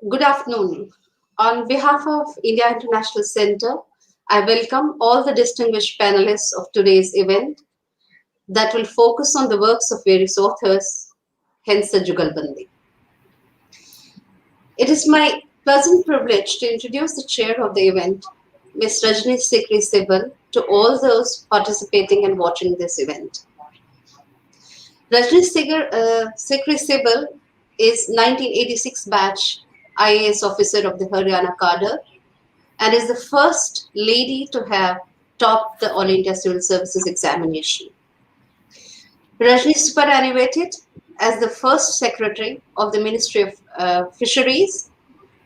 Good afternoon. On behalf of India International Center, I welcome all the distinguished panelists of today's event that will focus on the works of various authors, hence the Jugalbandi. It is my pleasant privilege to introduce the chair of the event, Ms. Rajni Sekhri Sibal, to all those participating and watching this event. Rajni Sekhri Sibal is 1986 batch IAS officer of the Haryana cadre and is the first lady to have topped the All India Civil Services examination. Rajni superannuated as the first secretary of the Ministry of Fisheries,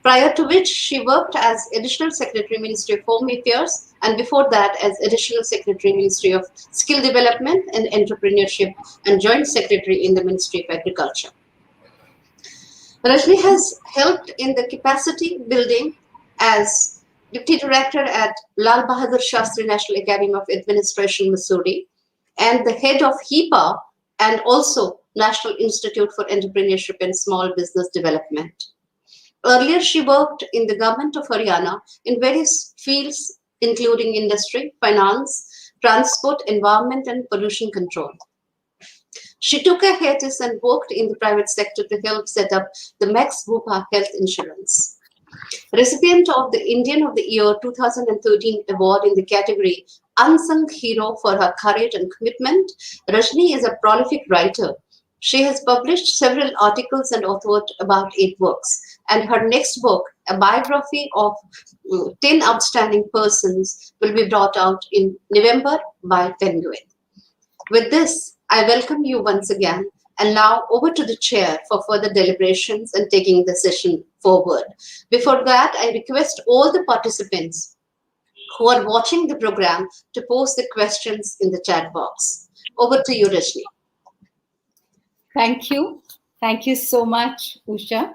prior to which she worked as Additional Secretary, Ministry of Home Affairs, and before that as Additional Secretary, Ministry of Skill Development and Entrepreneurship, and Joint Secretary in the Ministry of Agriculture. Rajni has helped in the capacity building as Deputy Director at Lal Bahadur Shastri National Academy of Administration, Missouri, and the head of HIPAA and also National Institute for Entrepreneurship and Small Business Development. Earlier, she worked in the government of Haryana in various fields, including industry, finance, transport, environment, and pollution control. She took a hiatus and worked in the private sector to help set up the Max Bupa Health Insurance. Recipient of the Indian of the Year 2013 award in the category Unsung Hero for her courage and commitment, Rajni is a prolific writer. She has published several articles and authored about 8 works. And her next book, a biography of 10 outstanding persons, will be brought out in November by Penguin. With this, I welcome you once again, and now over to the chair for further deliberations and taking the session forward. Before that, I request all the participants who are watching the program to post the questions in the chat box. Over to you, Rajni. Thank you. Thank you so much, Usha.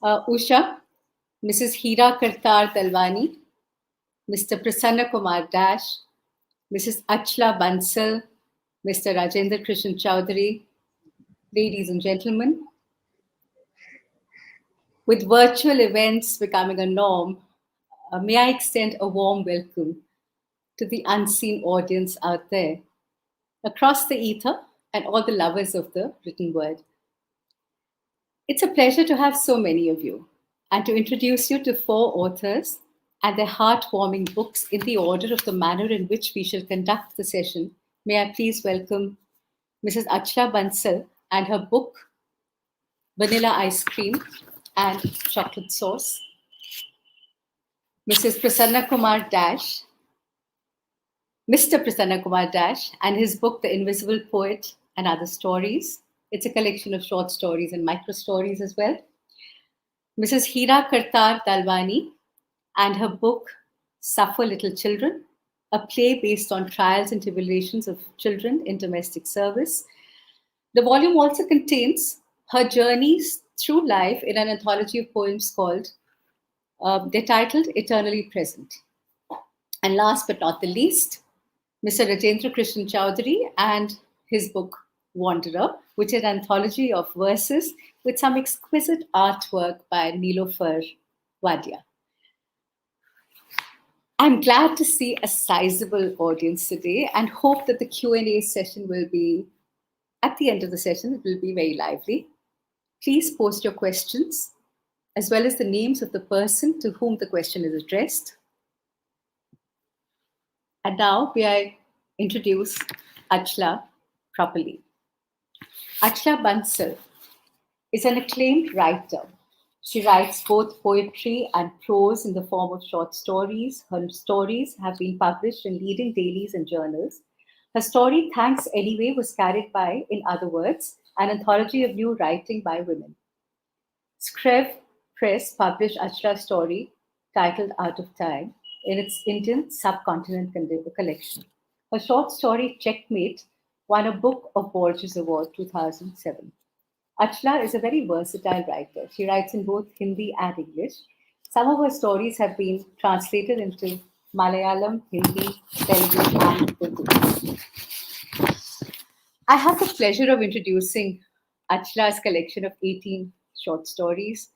Usha, Mrs. Hira Kartar Dalwani, Mr. Prasanna Kumar Dash, Mrs. Achla Bansal, Mr. Rajender Krishan Chowdhury, ladies and gentlemen. With virtual events becoming a norm, may I extend a warm welcome to the unseen audience out there, across the ether and all the lovers of the written word. It's a pleasure to have so many of you and to introduce you to 4 authors and their heartwarming books in the order of the manner in which we shall conduct the session. May I please welcome Mrs. Achla Bansal and her book, Vanilla Ice Cream and Chocolate Sauce. Mrs. Prasanna Kumar Dash, Mr. Prasanna Kumar Dash, and his book, The Invisible Poet and Other Stories. It's a collection of short stories and micro stories as well. Mrs. Hira Kartar Dalwani and her book, Suffer Little Children, a play based on trials and tribulations of children in domestic service. The volume also contains her journeys through life in an anthology of poems called, they're titled Eternally Present. And last but not the least, Mr. Rajender Krishan Chowdhury and his book, Wanderer, which is an anthology of verses with some exquisite artwork by Nilofer Wadia. I'm glad to see a sizable audience today and hope that the Q&A session will be, at the end of the session, it will be very lively. Please post your questions, as well as the names of the person to whom the question is addressed. And now, may I introduce Achla properly. Achla Bansal is an acclaimed writer. She writes both poetry and prose in the form of short stories. Her stories have been published in leading dailies and journals. Her story, Thanks Anyway, was carried by, in other words, an anthology of new writing by women. Skrev Press published Achla's story, titled Out of Time, in its Indian subcontinent collection. Her short story, Checkmate, won a Book of Borges Award 2007. Achla is a very versatile writer. She writes in both Hindi and English. Some of her stories have been translated into Malayalam, Hindi, Telugu, and Urdu. I have the pleasure of introducing Achla's collection of 18 short stories,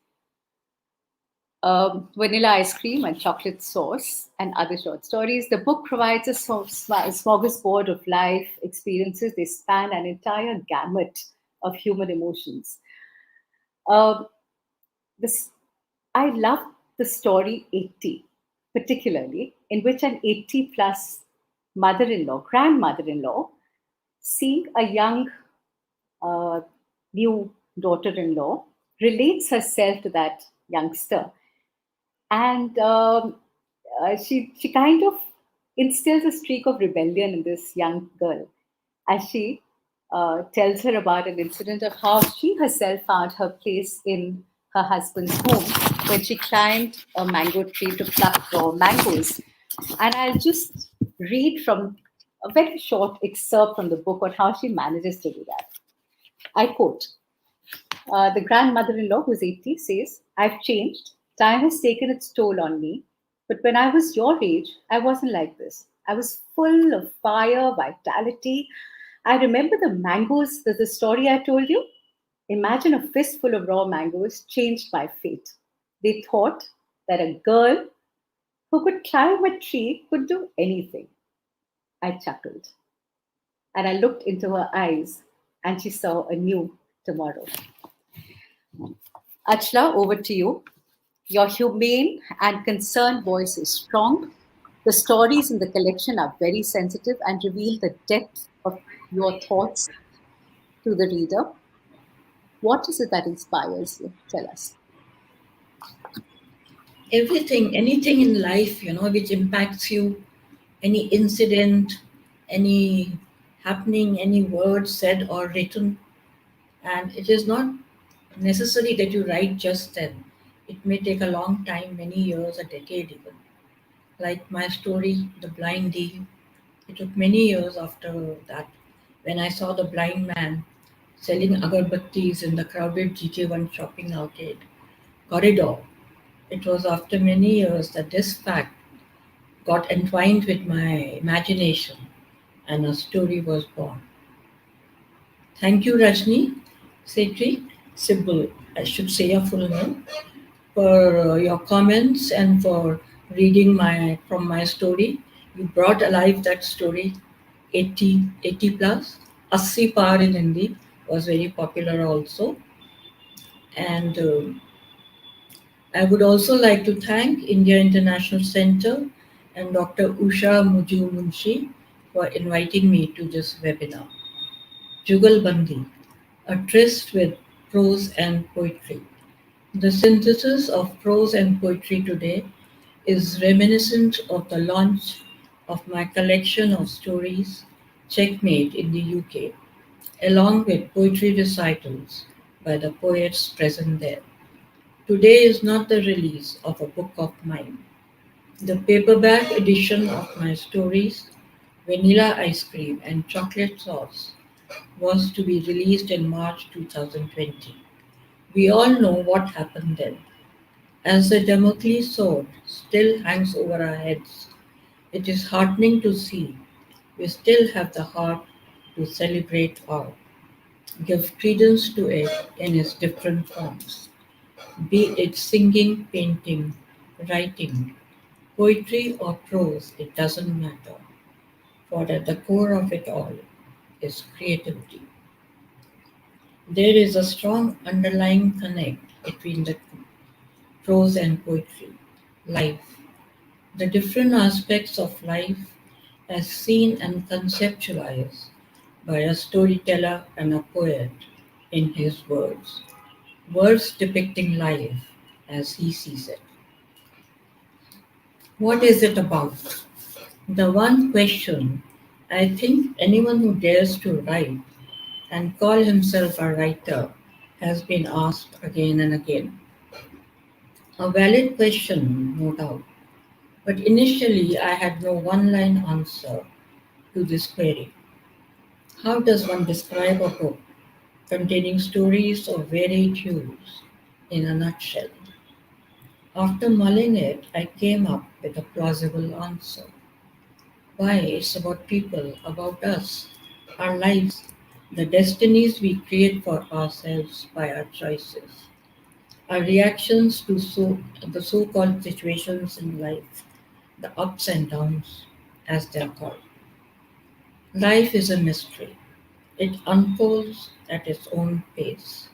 Vanilla Ice Cream and Chocolate Sauce, and other short stories. The book provides a smorgasbord of life experiences. They span an entire gamut of human emotions. Um, this, I love the story 80, particularly, in which an 80 plus mother in law, grandmother in law, seeing a young uh, new daughter in law, relates herself to that youngster. And she kind of instills a streak of rebellion in this young girl as she tells her about an incident of how she herself found her place in her husband's home when she climbed a mango tree to pluck raw mangoes. And I'll just read from a very short excerpt from the book on how she manages to do that. I quote, the grandmother in law, who's 80, says, I've changed. Time has taken its toll on me. But when I was your age, I wasn't like this. I was full of fire, vitality. I remember the mangoes, the story I told you. Imagine a fistful of raw mangoes changed my fate. They thought that a girl who could climb a tree could do anything. I chuckled and I looked into her eyes and she saw a new tomorrow. Achla, over to you. Your humane and concerned voice is strong. The stories in the collection are very sensitive and reveal the depth of your thoughts to the reader. What is it that inspires you? Tell us. Everything, anything in life, which impacts you, any incident, any happening, any word said or written. And it is not necessary that you write just then. It may take a long time, many years, a decade even. Like my story, The Blind Deal, it took many years after that when I saw the blind man selling agarbattis in the crowded GK1 shopping arcade corridor. It was after many years that this fact got entwined with my imagination and a story was born. Thank you, Rajni, Sekhri, Sibal, I should say your full name, for your comments and for reading my story. You brought alive that story 80 plus. 80 par in Hindi was very popular also. And I would also like to thank India International Center and Dr. Usha Muju Munshi for inviting me to this webinar. Jugalbandi, a tryst with prose and poetry. The synthesis of prose and poetry today is reminiscent of the launch of my collection of stories, Checkmate in the UK, along with poetry recitals by the poets present there. Today is not the release of a book of mine. The paperback edition of my stories, Vanilla Ice Cream and Chocolate Sauce, was to be released in March 2020. We all know what happened then. As the Damocles sword still hangs over our heads, it is heartening to see we still have the heart to celebrate art, give credence to it in its different forms, be it singing, painting, writing, poetry, or prose, it doesn't matter, for at the core of it all is creativity. There is a strong underlying connect between the two, prose and poetry, life, the different aspects of life as seen and conceptualized by a storyteller and a poet in his words, words depicting life as he sees it. What is it about? The one question I think anyone who dares to write and call himself a writer has been asked again and again. A valid question, no doubt, but initially I had no one line answer to this query. How does one describe a book containing stories of varied hues in a nutshell? After mulling it, I came up with a plausible answer. Why, it's about people, about us, our lives. the destinies we create for ourselves by our choices, our reactions to the so called situations in life, the ups and downs, as they're called. Life is a mystery. It unfolds at its own pace.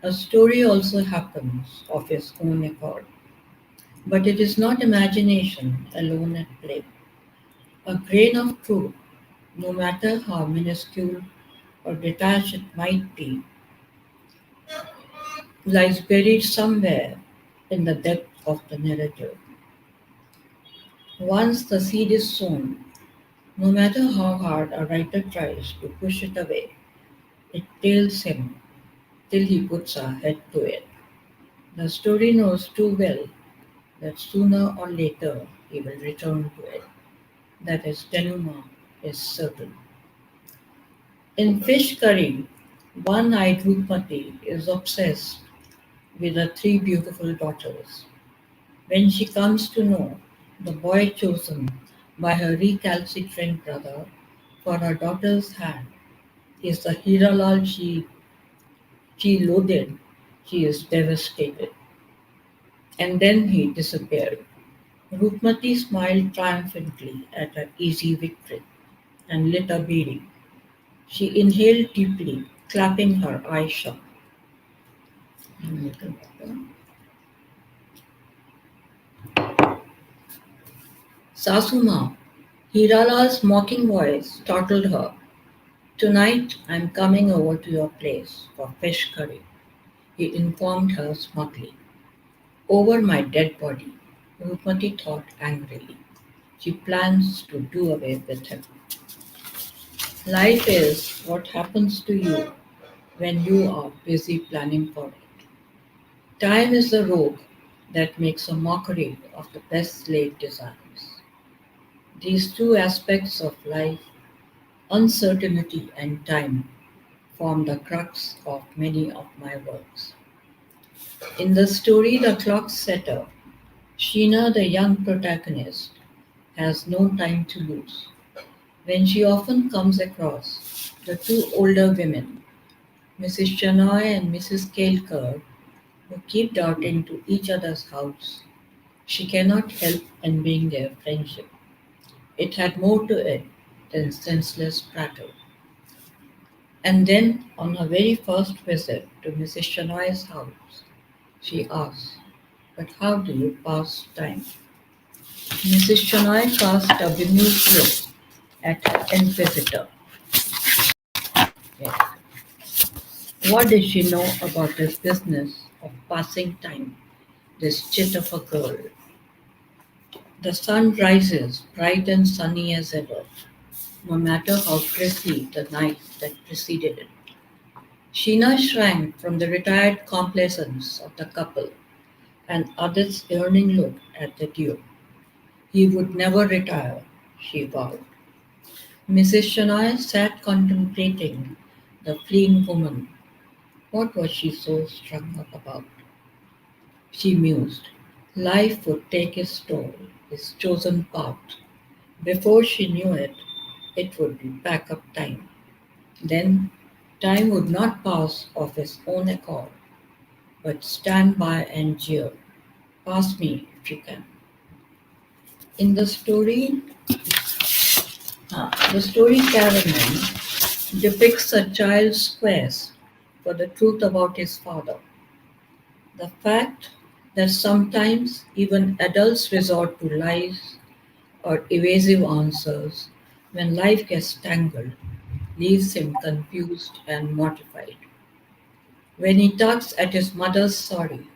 A story also happens of its own accord, but it is not imagination alone at play. A grain of truth, no matter how minuscule or detached it might be, lies buried somewhere in the depth of the narrative. Once the seed is sown, no matter how hard a writer tries to push it away, it tails him till he puts a head to it. The story knows too well that sooner or later he will return to it. That his denouement is certain. In fish curry, one-eyed Rupmati is obsessed with her three beautiful daughters. When she comes to know the boy chosen by her recalcitrant brother for her daughter's hand is the Hira she loathed, she is devastated. And then he disappeared. Rupmati smiled triumphantly at her easy victory and lit a beedi. She inhaled deeply, clapping her eyes shut. Sasuma, Hirala's mocking voice startled her. Tonight I'm coming over to your place for fish curry, he informed her smugly. Over my dead body, Rupmati thought angrily. She plans to do away with him. Life is what happens to you when you are busy planning for it. Time is the rogue that makes a mockery of the best laid designs. These two aspects of life, uncertainty and time, form the crux of many of my works. In the story The Clock Setter, Sheena, the young protagonist, has no time to lose. When she often comes across the two older women, Mrs. Shenoy and Mrs. Kelker, who keep darting to each other's house, she cannot help envying their friendship. It had more to it than senseless prattle. And then, on her very first visit to Mrs. Shenoy's house, she asks, "But how do you pass time?" Mrs. Shenoy cast a bemused look at her inquisitor. Yes. What did she know about this business of passing time, this chit of a girl? The sun rises bright and sunny as ever, no matter how grisly the night that preceded it. Sheena shrank from the retired complacence of the couple and Adit's yearning look at the Duke. He would never retire, she vowed. Mrs. Shenoy sat contemplating the fleeing woman. What was she so strung up about? She mused. Life would take its toll, its chosen path. Before she knew it, it would be back up time. Then time would not pass of its own accord, but stand by and jeer. Pass me if you can. In the story Caravan depicts a child's quest for the truth about his father. The fact that sometimes even adults resort to lies or evasive answers when life gets tangled leaves him confused and mortified. When he tugs at his mother's sorry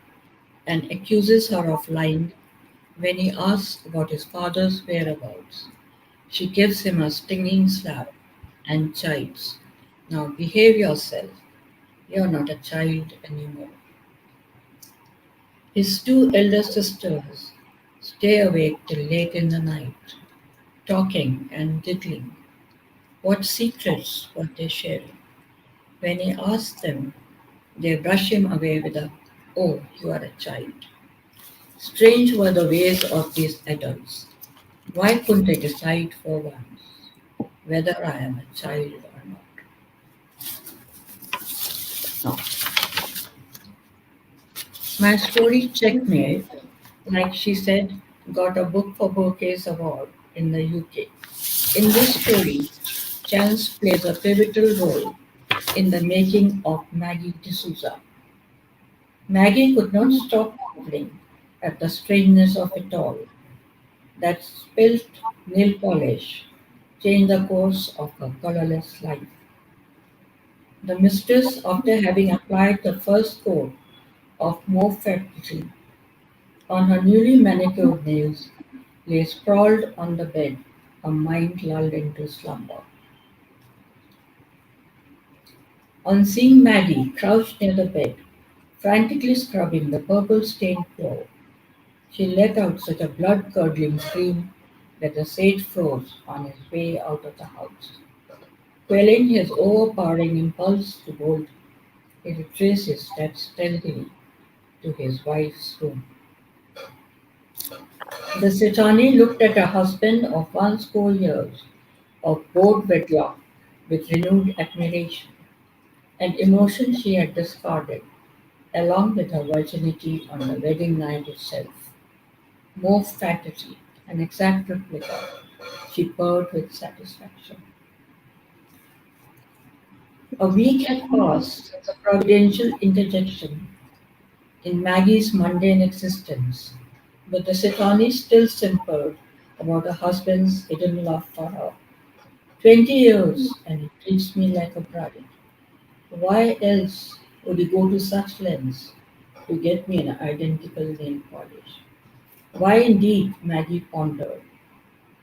and accuses her of lying, when he asks about his father's whereabouts, she gives him a stinging slap and chides, "Now behave yourself, you're not a child anymore." His two elder sisters stay awake till late in the night, talking and giggling. What secrets were they sharing? When he asks them, they brush him away with a, "Oh, you are a child." Strange were the ways of these adults. Why couldn't they decide for once whether I am a child or not? My story Checkmate, like she said, got a Book for Bouquets award in the UK. In this story, chance plays a pivotal role in the making of Maggie D'Souza. Maggie could not stop marveling at the strangeness of it all. That spilt nail polish changed the course of her colorless life. The mistress, after having applied the first coat of mauve factory on her newly manicured nails, lay sprawled on the bed, her mind lulled into slumber. On seeing Maggie crouched near the bed, frantically scrubbing the purple-stained floor, she let out such a blood-curdling scream that the sage froze on his way out of the house. Quelling his overpowering impulse to bolt, he retraced his steps stealthily to his wife's room. The Sitani looked at her husband of 1 score years of bored wedlock with renewed admiration, an emotion she had discarded, along with her virginity on the wedding night itself. More faculty, an exact replica, she purred with satisfaction. A week had passed since a providential interjection in Maggie's mundane existence, but the Sitani still simpered about her husband's hidden love for her. 20 years, and he treats me like a bride. Why else would he go to such lengths to get me an identical nail polish? Why indeed, Maggie pondered,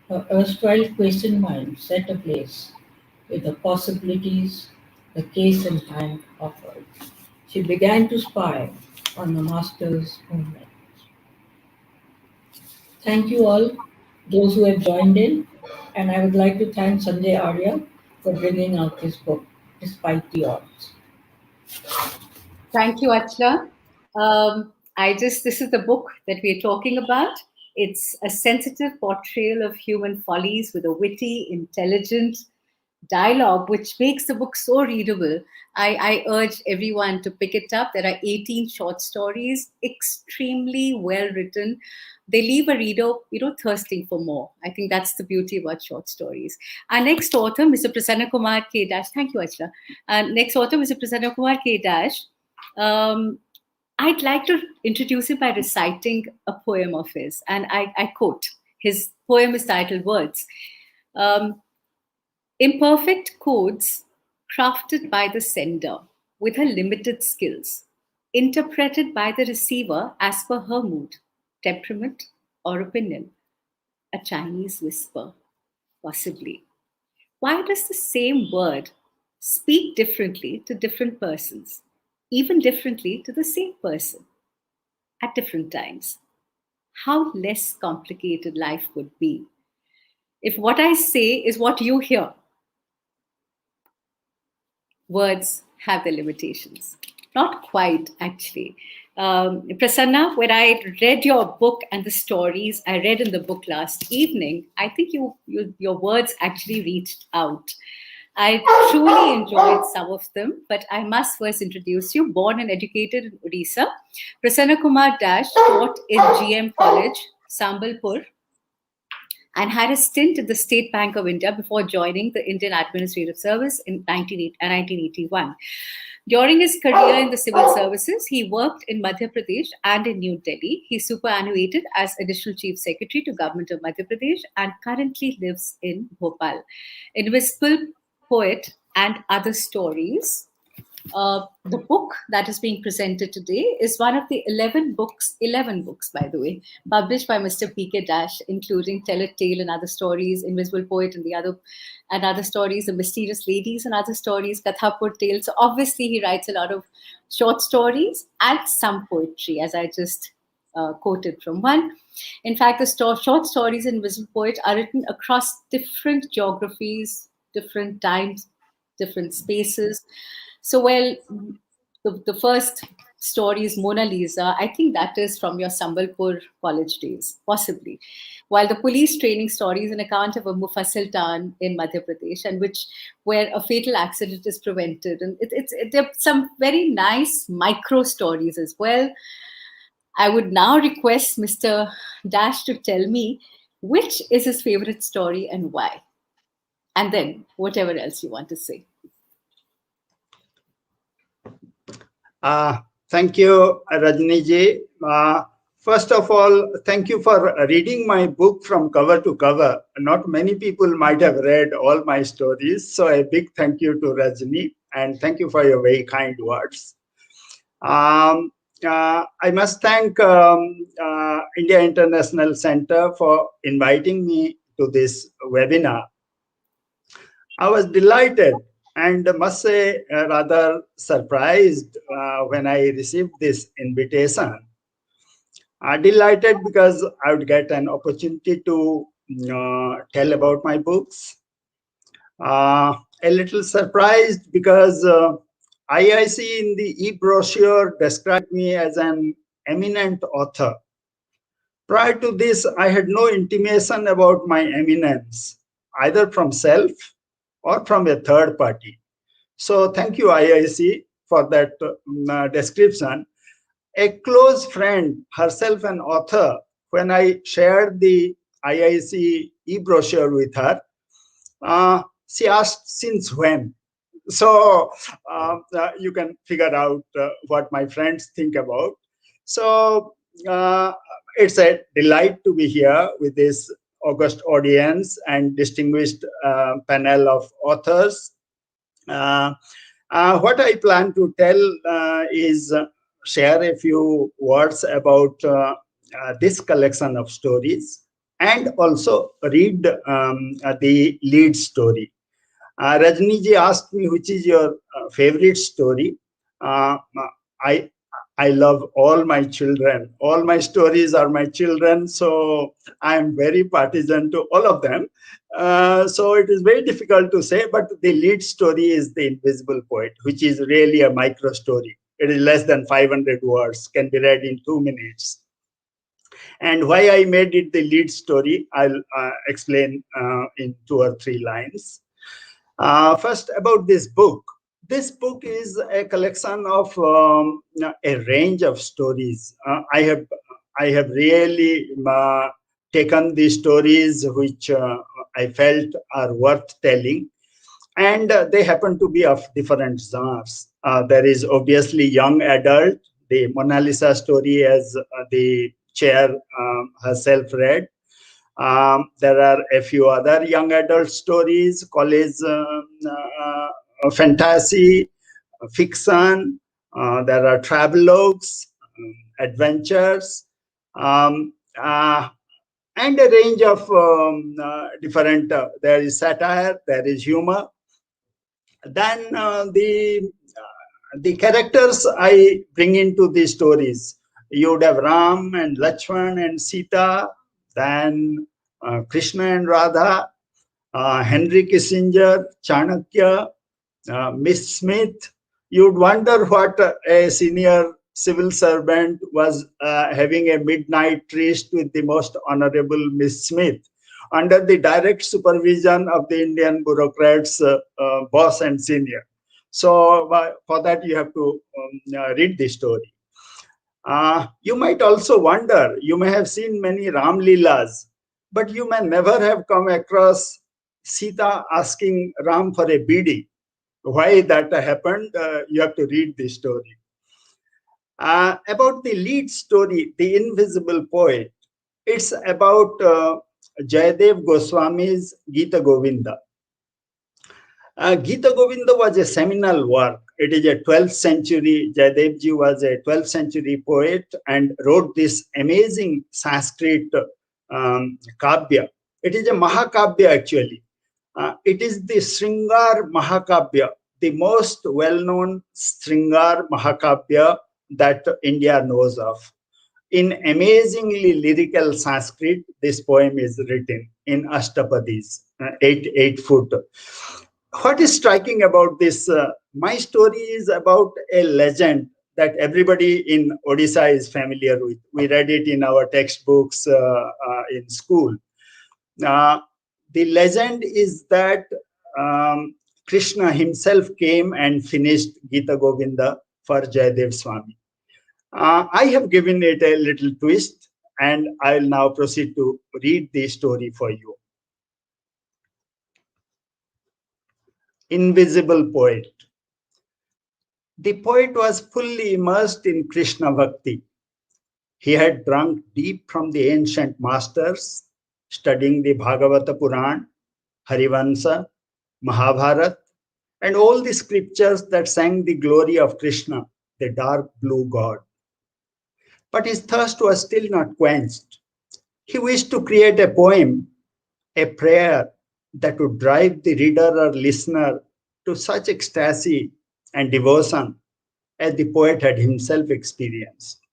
her erstwhile quiescent mind set ablaze with the possibilities the case in hand offered. She began to spy on the master's movement. Thank you all, those who have joined in, and I would like to thank Sanjay Arya for bringing out this book despite the odds. Thank you, Achla. This is the book that we're talking about. It's a sensitive portrayal of human follies with a witty, intelligent dialogue, which makes the book so readable. I urge everyone to pick it up. There are 18 short stories, extremely well written. They leave a reader, thirsting for more. I think that's the beauty about short stories. Our next author, Mr. Prasanna Kumar K. Dash. Thank you, Achla. Next author, Mr. Prasanna Kumar K. Dash. I'd like to introduce him by reciting a poem of his, and I quote. His poem is titled Words. Imperfect codes crafted by the sender with her limited skills, interpreted by the receiver as per her mood, temperament, or opinion. A Chinese whisper, possibly. Why does the same word speak differently to different persons, even differently to the same person at different times? How less complicated life would be if what I say is what you hear. Words have their limitations. Not quite, actually. Prasanna, when I read your book and the stories I read in the book last evening, I think your words actually reached out. I truly enjoyed some of them, but I must first introduce you. Born and educated in Odisha, Prasanna Kumar Dash taught in GM College, Sambalpur, and had a stint at the State Bank of India before joining the Indian Administrative Service in 1981. During his career in the civil services, he worked in Madhya Pradesh and in New Delhi. He superannuated as Additional Chief Secretary to Government of Madhya Pradesh and currently lives in Bhopal. Invisible Poet and Other Stories. The book that is being presented today is one of the 11 books, by the way, published by Mr. P.K. Dash, including Tell a Tale and Other Stories, Invisible Poet and other stories, The Mysterious Ladies and Other Stories, Kathapur Tales. So obviously he writes a lot of short stories and some poetry, as I just quoted from one. In fact, the short stories in Invisible Poet are written across different geographies, different times, different spaces. So, the first stories, Mona Lisa, I think that is from your Sambalpur college days, possibly. While the police training story is an account of a Mufassil town in Madhya Pradesh, and where a fatal accident is prevented. And there are some very nice micro stories as well. I would now request Mr. Dash to tell me which is his favorite story and why. And then whatever else you want to say. Thank you, Rajni ji. First of all, thank you for reading my book from cover to cover. Not many people might have read all my stories. So a big thank you to Rajni, and thank you for your very kind words. I must thank India International Center for inviting me to this webinar. I was delighted and must say rather surprised when I received this invitation. Delighted because I would get an opportunity to tell about my books. A little surprised because IIC in the e-brochure described me as an eminent author. Prior to this, I had no intimation about my eminence, either from self or from a third party. So thank you, IIC, for that description. A close friend, herself an author, when I shared the IIC e-brochure with her, she asked, since when? So you can figure out what my friends think about. So it's a delight to be here with this august audience and distinguished panel of authors. What I plan to tell is share a few words about this collection of stories and also read the lead story. Rajni ji asked me which is your favorite story. I love all my children. All my stories are my children, so I am very partisan to all of them. So it is very difficult to say, but the lead story is The Invisible Poet, which is really a micro story. It is less than 500 words, can be read in 2 minutes. And why I made it the lead story, I'll explain in 2 or 3 lines. First, about this book. This book is a collection of a range of stories. I have really taken the stories which I felt are worth telling, and they happen to be of different genres. There is obviously young adult, the Mona Lisa story, as the chair herself read. There are a few other young adult stories, college fantasy, fiction. There are travelogues, adventures, and a range of different. There is satire, there is humor. Then the characters I bring into these stories. You would have Ram and Lakshman and Sita, then Krishna and Radha, Henry Kissinger, Chanakya, Miss Smith. You'd wonder what a senior civil servant was having a midnight tryst with the most honorable Miss Smith under the direct supervision of the Indian bureaucrats, boss and senior. So for that, you have to read the story. You might also wonder, you may have seen many Ram Leelas, but you may never have come across Sita asking Ram for a bidi. Why that happened, you have to read the story. About the lead story, The Invisible Poet, it's about Jayadev Goswami's Gita Govinda. Gita Govinda was a seminal work. It is a 12th century, Jayadev ji was a 12th century poet and wrote this amazing Sanskrit Kavya. It is a Mahakavya actually. It is the Sringar Mahakavya, the most well-known Sringar Mahakavya that India knows of. In amazingly lyrical Sanskrit, this poem is written in Ashtapadis, 8 foot. What is striking about this? My story is about a legend that everybody in Odisha is familiar with. We read it in our textbooks in school. The legend is that Krishna himself came and finished Gita Govinda for Jayadev Swami. I have given it a little twist, and I will now proceed to read the story for you. Invisible Poet. The poet was fully immersed in Krishna Bhakti. He had drunk deep from the ancient masters, studying the Bhagavata Puran, Harivansa, Mahabharata, and all the scriptures that sang the glory of Krishna, the dark blue god. But his thirst was still not quenched. He wished to create a poem, a prayer that would drive the reader or listener to such ecstasy and devotion as the poet had himself experienced.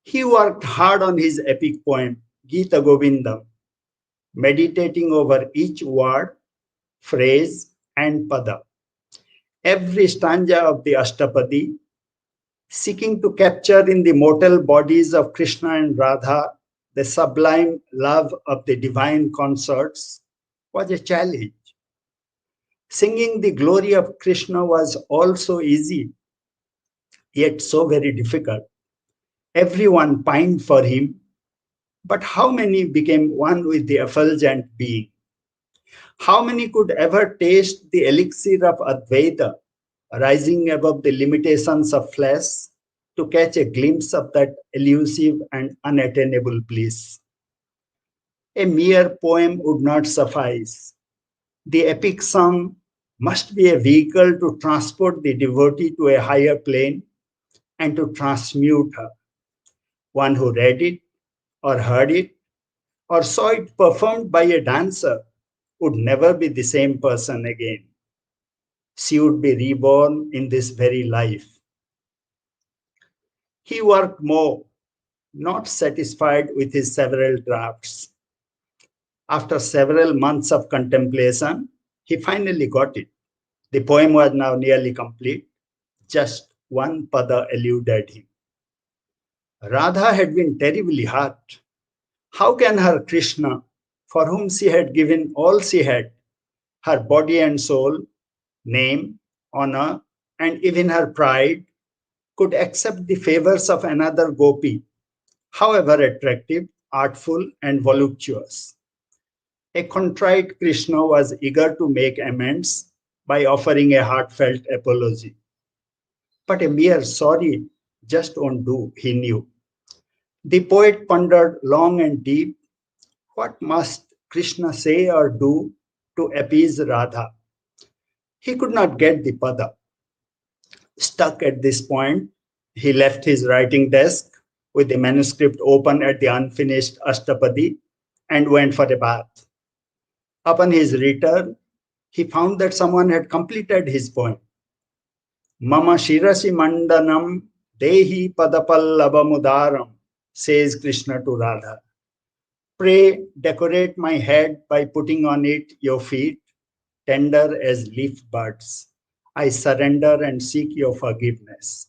He worked hard on his epic poem, Gita Govindam, meditating over each word, phrase, and pada, every stanza of the Ashtapadi, seeking to capture in the mortal bodies of Krishna and Radha the sublime love of the divine consorts, was a challenge. Singing the glory of Krishna was also easy, yet so very difficult. Everyone pined for him, but how many became one with the effulgent being? How many could ever taste the elixir of Advaita, rising above the limitations of flesh to catch a glimpse of that elusive and unattainable bliss? A mere poem would not suffice. The epic song must be a vehicle to transport the devotee to a higher plane and to transmute her. One who read it, or heard it, or saw it performed by a dancer would never be the same person again. She would be reborn in this very life. He worked more, not satisfied with his several drafts. After several months of contemplation, he finally got it. The poem was now nearly complete. Just one pada eluded him. Radha had been terribly hurt. How can her Krishna, for whom she had given all she had, her body and soul, name, honor, and even her pride, could accept the favors of another gopi, however attractive, artful, and voluptuous? A contrite Krishna was eager to make amends by offering a heartfelt apology. But a mere sorry just won't do, he knew. The poet pondered long and deep. What must Krishna say or do to appease Radha? He could not get the pada. Stuck at this point, he left his writing desk with the manuscript open at the unfinished Ashtapadi and went for a bath. Upon his return, he found that someone had completed his poem. Mama Shirasi Mandanam Dehi Padapallavamudaram, says Krishna to Radha. Pray, decorate my head by putting on it your feet, tender as leaf buds. I surrender and seek your forgiveness.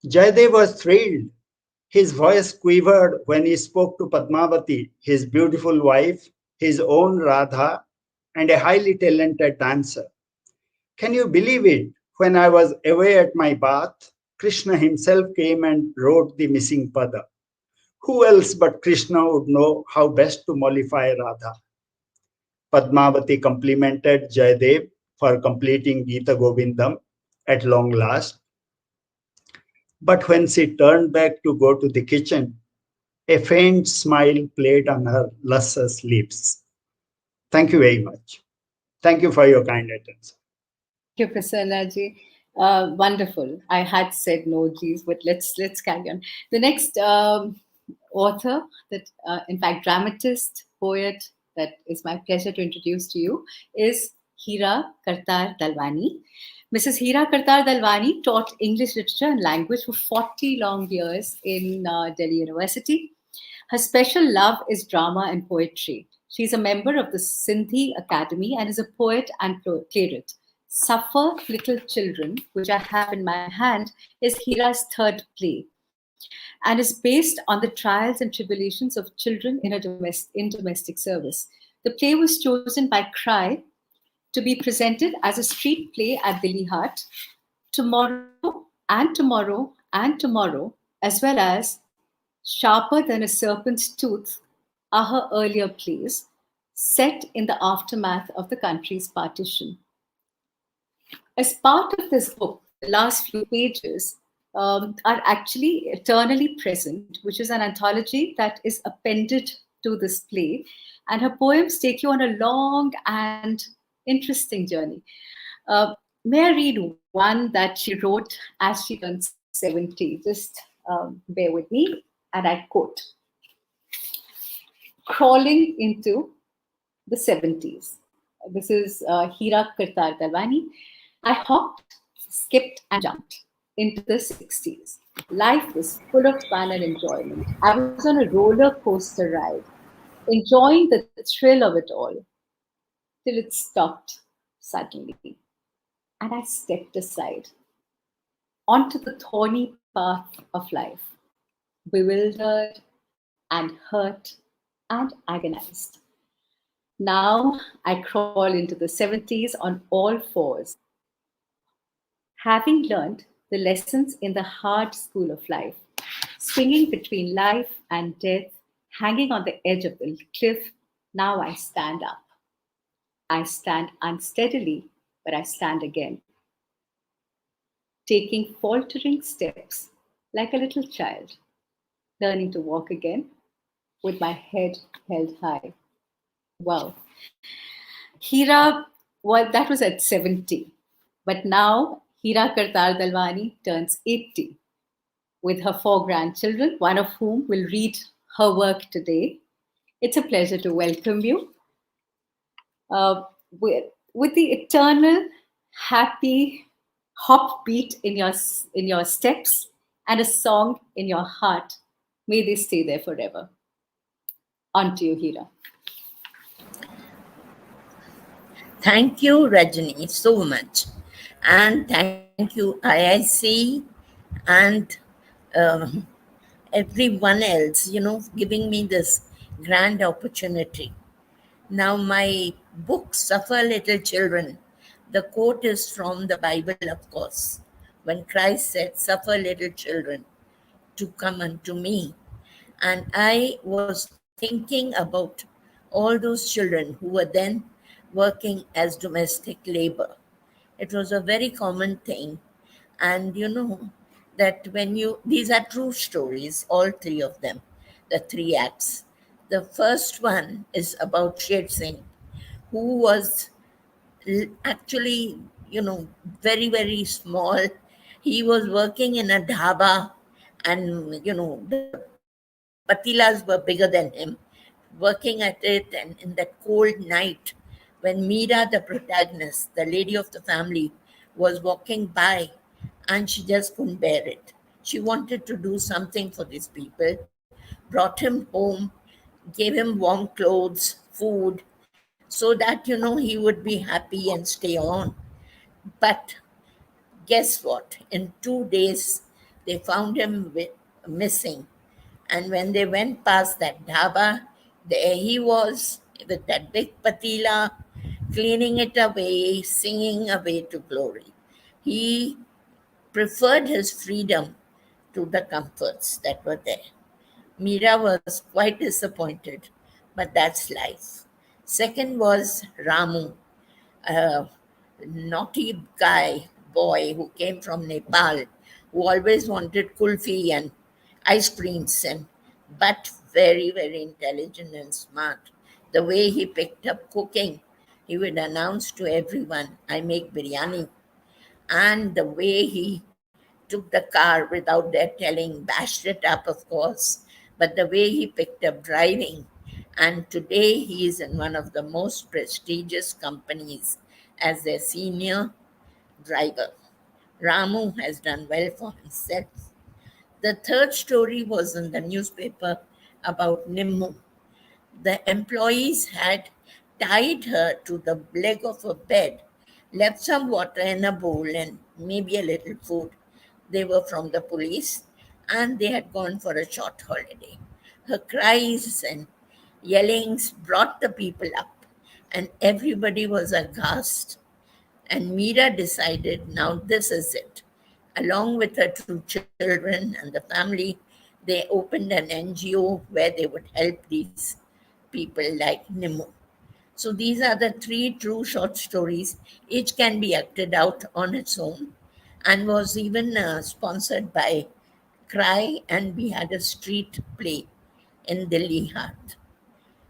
Jayadev was thrilled. His voice quivered when he spoke to Padmavati, his beautiful wife, his own Radha, and a highly talented dancer. Can you believe it? When I was away at my bath, Krishna himself came and wrote the missing pada. Who else but Krishna would know how best to mollify Radha? Padmavati complimented Jayadev for completing Gita Govindam at long last. But when she turned back to go to the kitchen, a faint smile played on her luscious lips. Thank you very much. Thank you for your kind attention. Thank you, Prasanna ji. Wonderful. I had said no, geez, but let's carry on. The next author, that in fact dramatist, poet, that is my pleasure to introduce to you, is Hira Kartar Dalwani. Mrs. Hira Kartar Dalwani taught English literature and language for 40 long years in Delhi University. Her special love is drama and poetry. She is a member of the Sindhi Academy and is a poet and playwright. Suffer Little Children, which I have in my hand, is Hira's third play and is based on the trials and tribulations of children in domestic service. The play was chosen by Cry to be presented as a street play at Dilli Haat tomorrow and tomorrow and tomorrow, as well as Sharper Than a Serpent's Tooth are her earlier plays, set in the aftermath of the country's partition. As part of this book, the last few pages are actually Eternally Present, which is an anthology that is appended to this play. And her poems take you on a long and interesting journey. May I read one that she wrote as she turned 70? Just bear with me. And I quote, crawling into the 70s. This is Hira Kartar Dalwani. I hopped, skipped, and jumped into the 60s. Life was full of fun and enjoyment. I was on a roller coaster ride, enjoying the thrill of it all, till it stopped suddenly. And I stepped aside onto the thorny path of life, bewildered and hurt and agonized. Now I crawl into the 70s on all fours, having learned the lessons in the hard school of life, swinging between life and death, hanging on the edge of the cliff. Now I stand up. I stand unsteadily, but I stand again, taking faltering steps like a little child, learning to walk again with my head held high. Wow. Hira, well, that was at 70. But now Hira Kartar Dalwani turns 80 with her 4 grandchildren, one of whom will read her work today. It's a pleasure to welcome you. With the eternal happy hop beat in your steps and a song in your heart, may they stay there forever. On to you, Hira. Thank you, Rajni, so much. And thank you, IIC, and everyone else, giving me this grand opportunity. Now, my book, Suffer Little Children, the quote is from the Bible, of course, when Christ said, Suffer little children to come unto me. And I was thinking about all those children who were then working as domestic labor. It was a very common thing. And that these are true stories, all 3 of them, the 3 acts. The first one is about Shri, who was actually, very, very small. He was working in a dhaba, and, the patilas were bigger than him, working at it. And in that cold night, when Meera, the protagonist, the lady of the family, was walking by, and she just couldn't bear it. She wanted to do something for these people, brought him home, gave him warm clothes, food, so that, he would be happy and stay on. But guess what? In 2 days, they found him missing. And when they went past that dhaba, there he was with that big patila, cleaning it away, singing away to glory. He preferred his freedom to the comforts that were there. Meera was quite disappointed, but that's life. Second was Ramu, a naughty boy who came from Nepal, who always wanted kulfi and ice creams, but very, very intelligent and smart. The way he picked up cooking, he would announce to everyone, I make biryani. And the way he took the car without their telling, bashed it up, of course, but the way he picked up driving. And today he is in one of the most prestigious companies as their senior driver. Ramu has done well for himself. The third story was in the newspaper about Nimmu. The employees had tied her to the leg of a bed left some water in a bowl and maybe a little food. They were from the police and they had gone for a short holiday. Her cries and yellings brought the people up, and everybody was aghast. And Mira decided, now this is it. Along with her two children and the family, they opened an NGO where they would help these people like Nimmo. So these are the three true short stories. Each can be acted out on its own and was even sponsored by Cry, and we had a street play in Delhi Heart.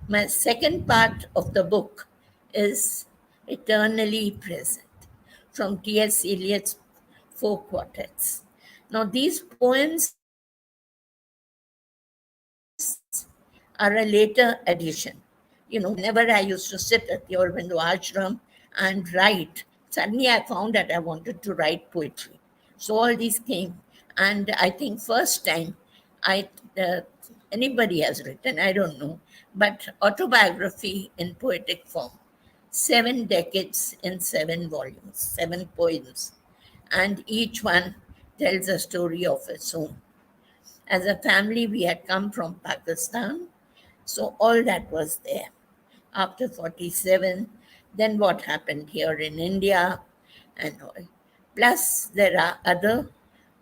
My second part of the book is Eternally Present from T.S. Eliot's Four Quartets. Now, these poems are a later addition. Whenever I used to sit at the Aurobindo ashram and write, suddenly I found that I wanted to write poetry. So all these came, and I think first time I anybody has written, I don't know, but autobiography in poetic form. 7 decades in 7 volumes, 7 poems, and each one tells a story of its own. As a family, we had come from Pakistan, so all that was there. After 47, then what happened here in India and all. Plus, there are other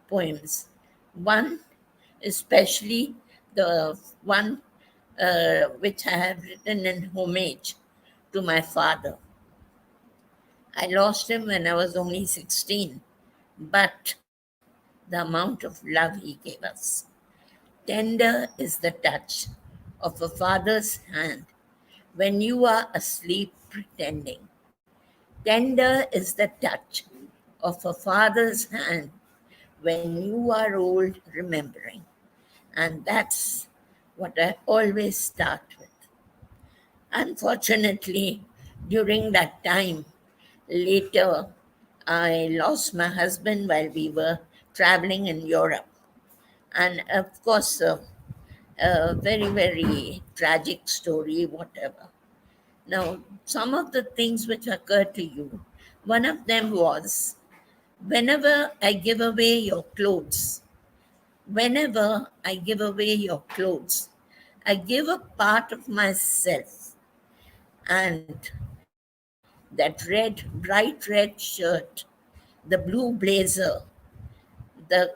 poems. One, especially the one which I have written in homage to my father. I lost him when I was only 16, but the amount of love he gave us. Tender is the touch of a father's hand when you are asleep pretending. Tender is the touch of a father's hand when you are old remembering. And that's what I always start with. Unfortunately, during that time, later, I lost my husband while we were traveling in Europe. And of course, a very, very tragic story, whatever. Now, some of the things which occurred to you, one of them was, whenever I give away your clothes, whenever I give away your clothes, I give a part of myself. And that bright red shirt, the blue blazer, the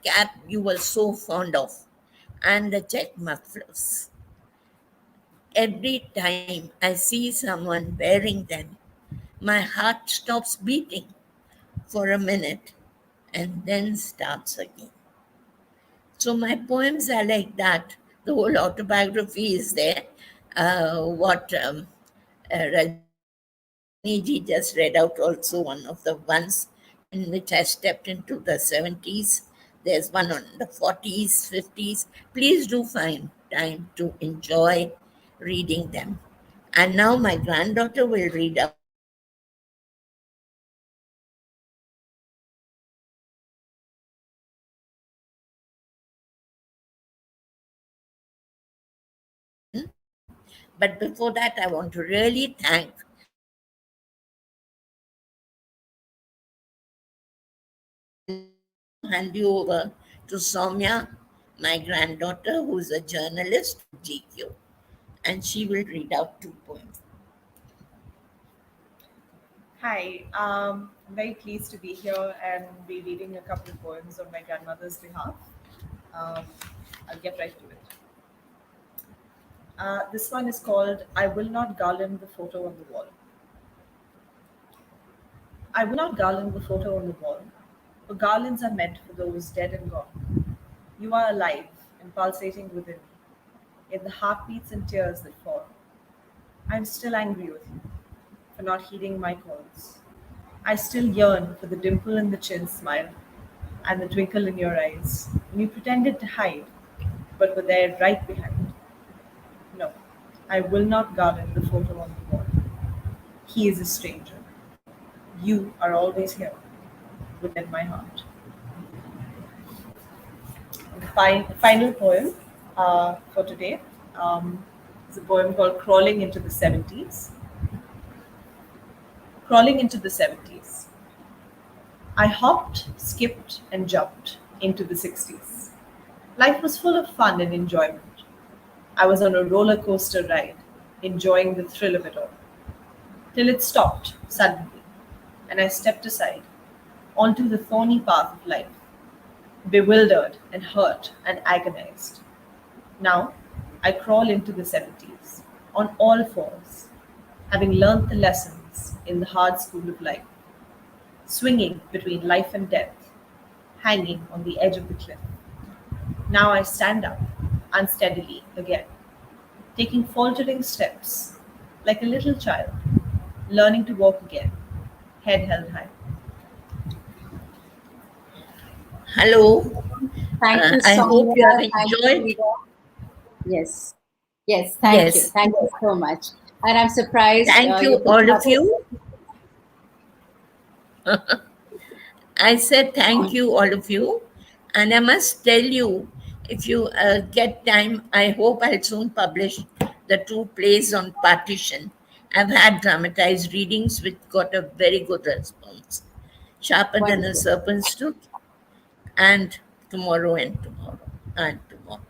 cap you were so fond of, and the check mufflers. Every time I see someone wearing them, my heart stops beating for a minute and then starts again. So my poems are like that. The whole autobiography is there. What Rajni ji just read out, also one of the ones in which I stepped into the 70s. There's one on the 40s, 50s. Please do find time to enjoy reading them. And now my granddaughter will read out one poem which is called Crawling into the 70s. But before that, I want to really thank and now hand you over to Soumya, my granddaughter, who is a journalist with GQ, and she will read out 2 poems. Hi, I'm very pleased to be here and be reading a couple of poems on my grandmother's behalf. Um, I'll get right to it. This one is called I Will Not Garland the Photo on the Wall. I will not garland the photo on the wall, for garlands are meant for those dead and gone. You are alive and pulsating within me, in the heartbeats and tears that fall. I am still angry with you for not heeding my calls. I still yearn for the dimple in the chin smile and the twinkle in your eyes when you pretended to hide, but were there right behind. No, I will not garland the photo on the wall. He is a stranger. You are always here, within my heart. The final poem for today is a poem called Crawling into the 70s. crawling into the 70s. I hopped, skipped, and jumped into the 60s. Life was full of fun and enjoyment. I was on a roller coaster ride, enjoying the thrill of it all. Till it stopped suddenly, and I stepped aside onto the thorny path of life, bewildered and hurt and agonized. Now I crawl into the 70s on all fours, having learnt the lessons in the hard school of life, swinging between life and death, hanging on the edge of the cliff. Now I stand up unsteadily again, taking faltering steps like a little child, learning to walk again, head held high. Hello. Thank you I so hope much. you have Thank you, enjoyed. Hira. Yes. Yes, thank you. Yes. Thank you so much. And I'm surprised. Thank you, you all of you. I said thank you, all of you. And I must tell you, if you get time, I hope I'll soon publish the 2 plays on partition. I've had dramatized readings which got a very good response. Sharper Than a Wonderful. Serpent's Tooth and Tomorrow and Tomorrow and Tomorrow.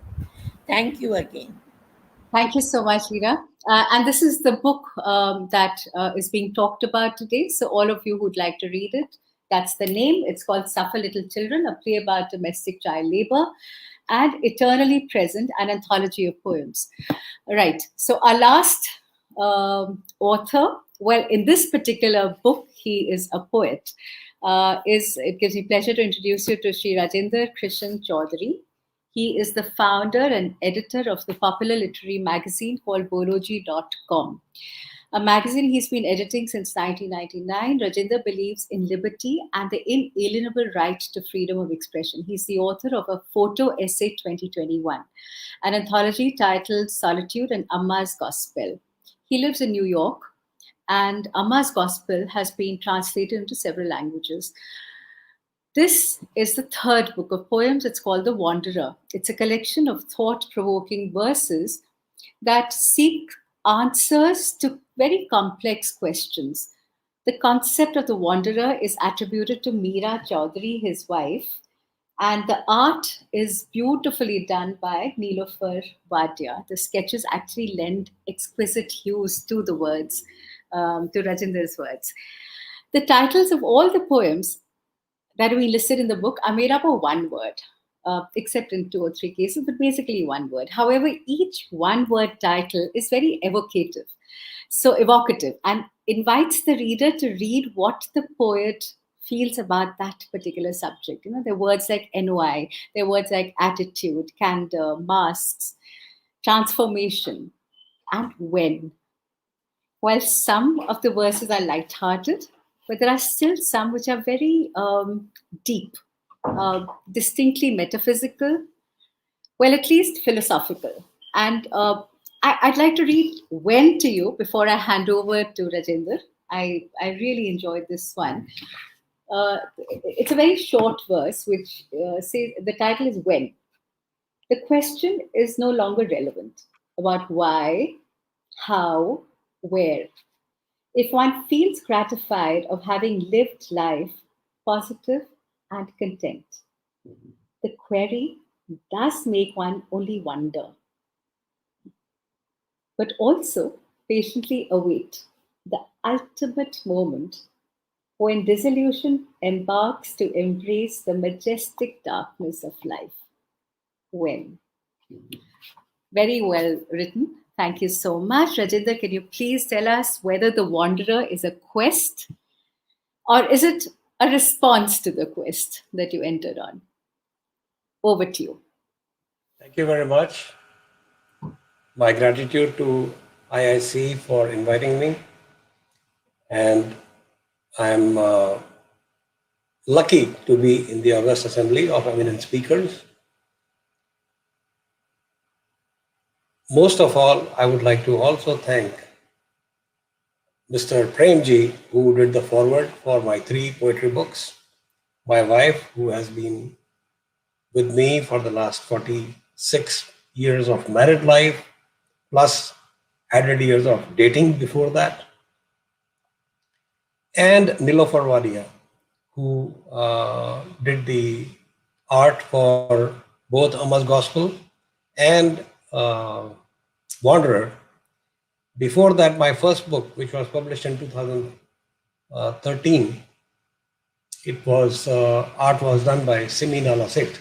Thank you again. Thank you so much, Hira. And this is the book that is being talked about today. So all of you who'd like to read it, that's the name. It's called Suffer Little Children, a play about domestic child labor, and Eternally Present, an anthology of poems. Right. So our last author, well, in this particular book, he is a poet. It gives me pleasure to introduce you to Shri Rajender Krishan Chaudhary. He is the founder and editor of the popular literary magazine called Boroji.com, a magazine he's been editing since 1999. Rajender believes in liberty and the inalienable right to freedom of expression. He's the author of a photo essay 2021, an anthology titled Solitude and Amma's Gospel. He lives in New York, and Amma's Gospel has been translated into several languages. This is the 3rd book of poems. It's called The Wanderer. It's a collection of thought-provoking verses that seek answers to very complex questions. The concept of the wanderer is attributed to Meera Chaudhary, his wife, and the art is beautifully done by Nilofer Wadia. The sketches actually lend exquisite hues to the words, to Rajender's words. The titles of all the poems that we listed in the book are made up of one word, except in 2 or 3 cases, but basically one word. However, each one-word title is very evocative, and invites the reader to read what the poet feels about that particular subject. You know, there are words like NOI, there are words like attitude, candor, masks, transformation, and when. While some of the verses are light-hearted, but there are still some which are very deep, distinctly metaphysical, well, at least philosophical. And I'd like to read When to you before I hand over to Rajender. I really enjoyed this one. It's a very short verse which says, the title is When. The question is no longer relevant about why, how, where. If one feels gratified of having lived life positive and content, the query does make one only wonder, but also patiently await the ultimate moment when disillusion embarks to embrace the majestic darkness of life. When. Very well written. Thank you so much. Rajender, can you please tell us whether The Wanderer is a quest or is it a response to the quest that you entered on? Over to you. Thank you very much. My gratitude to IIC for inviting me. And I'm lucky to be in the August Assembly of Eminent Speakers. Most of all, I would like to also thank Mr. Premji, who did the foreword for my 3 poetry books, my wife, who has been with me for the last 46 years of married life, plus added years of dating before that, and Nilofer Wadia, who did the art for both Amma's Gospel and Wanderer. Before that, my first book, which was published in 2013, it was art was done by Simina Lasit.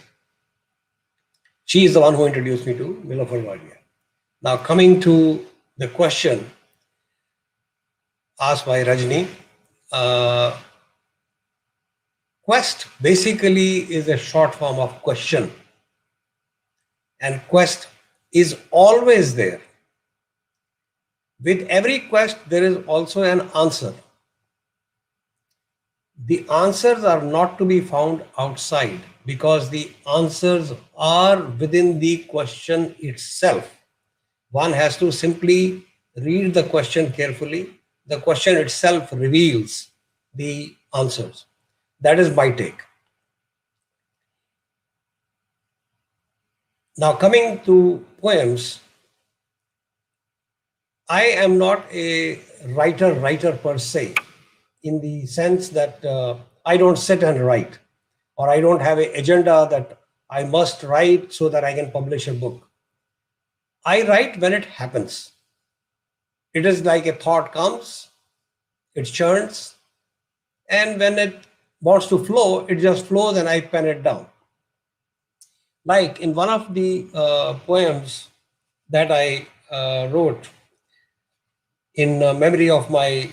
She is the one who introduced me to Nilofer Wadia. Now, coming to the question asked by Rajni, quest basically is a short form of question, and quest is always there. With every quest, there is also an answer. The answers are not to be found outside because the answers are within the question itself. One has to simply read the question carefully. The question itself reveals the answers. That is my take. Now, coming to poems, I am not a writer per se, in the sense that I don't sit and write, or I don't have an agenda that I must write so that I can publish a book. I write when it happens. It is like a thought comes, it churns, and when it wants to flow, it just flows and I pen it down. Like in one of the poems that I wrote in memory of my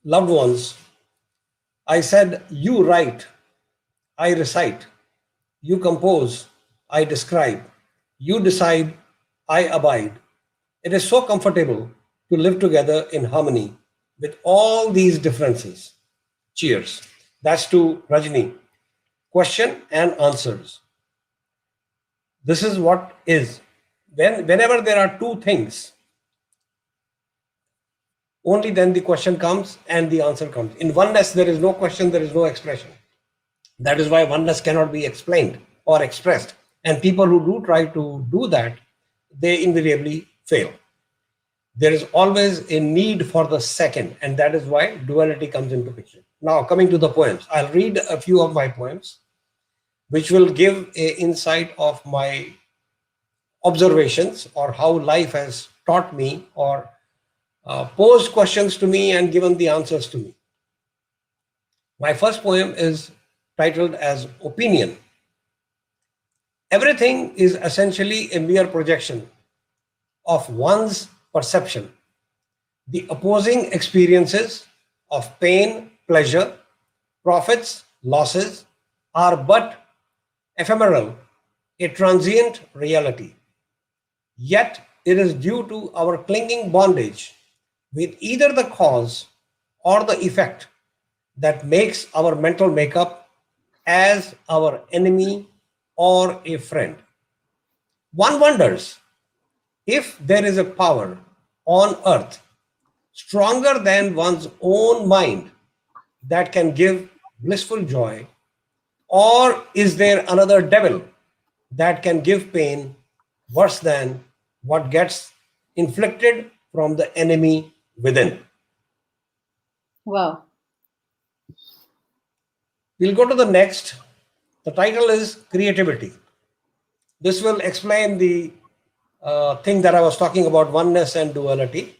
loved ones, I said, you write, I recite, you compose, I describe, you decide, I abide. It is so comfortable to live together in harmony with all these differences. Cheers. That's to Rajni. Question and answers. This is what is. Whenever there are two things, only then the question comes and the answer comes. In oneness, there is no question, there is no expression. That is why oneness cannot be explained or expressed. And people who do try to do that, they invariably fail. There is always a need for the second, and that is why duality comes into picture. Now, coming to the poems, I'll read a few of my poems, which will give an insight of my observations or how life has taught me or posed questions to me and given the answers to me. My first poem is titled as Opinion. Everything is essentially a mere projection of one's perception. The opposing experiences of pain, pleasure, profits, losses are but ephemeral, a transient reality. Yet it is due to our clinging bondage with either the cause or the effect that makes our mental makeup as our enemy or a friend. One wonders if there is a power on earth stronger than one's own mind that can give blissful joy, or is there another devil that can give pain worse than what gets inflicted from the enemy within? Wow. We'll go to the next. The title is Creativity. This will explain the thing that I was talking about, oneness and duality.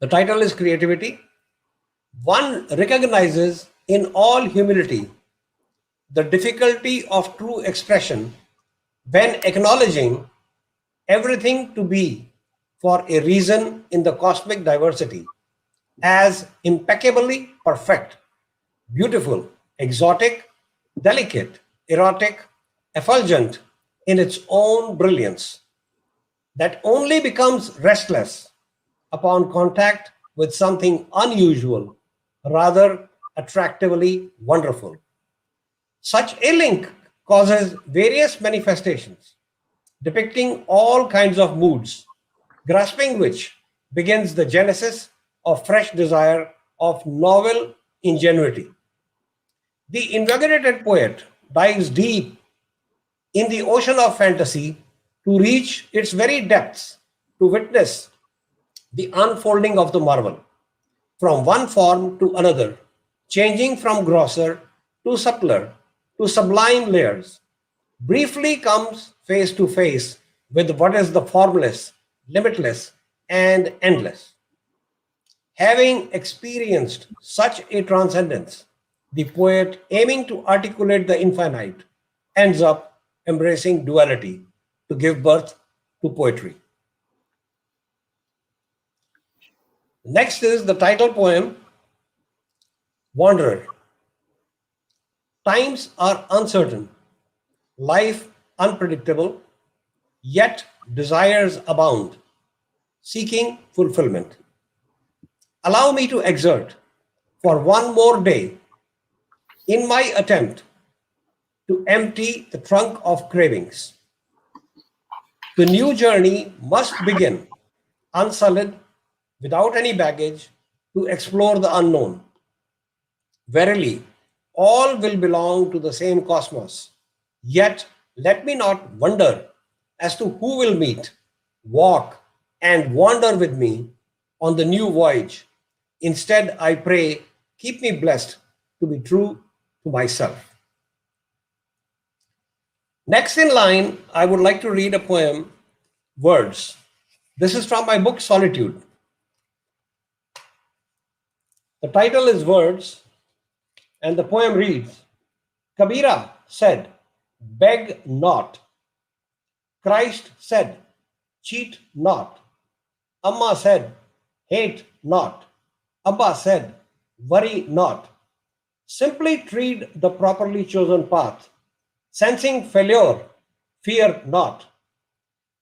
The title is Creativity. One recognizes in all humility the difficulty of true expression when acknowledging everything to be for a reason in the cosmic diversity as impeccably perfect, beautiful, exotic, delicate, erotic, effulgent in its own brilliance, that only becomes restless upon contact with something unusual, rather attractively wonderful. Such a link causes various manifestations, depicting all kinds of moods, grasping which begins the genesis of fresh desire of novel ingenuity. The invigorated poet dives deep in the ocean of fantasy to reach its very depths, to witness the unfolding of the marvel. from one form to another, changing from grosser to subtler to sublime layers, briefly comes face to face with what is the formless, limitless, and endless. Having experienced such a transcendence, the poet, aiming to articulate the infinite, ends up embracing duality to give birth to poetry. Next is the title poem, Wanderer. Times are uncertain, life unpredictable, yet desires abound, seeking fulfillment. Allow me to exert for one more day in my attempt to empty the trunk of cravings. The new journey must begin unsullied, without any baggage, to explore the unknown. Verily, all will belong to the same cosmos. Yet, let me not wonder as to who will meet, walk, and wander with me on the new voyage. Instead, I pray, keep me blessed to be true to myself. Next in line, I would like to read a poem, Words. This is from my book, Solitude. The title is Words, and the poem reads, Kabira said, beg not. Christ said, cheat not. Amma said, hate not. Abba said, worry not. Simply tread the properly chosen path. Sensing failure, fear not.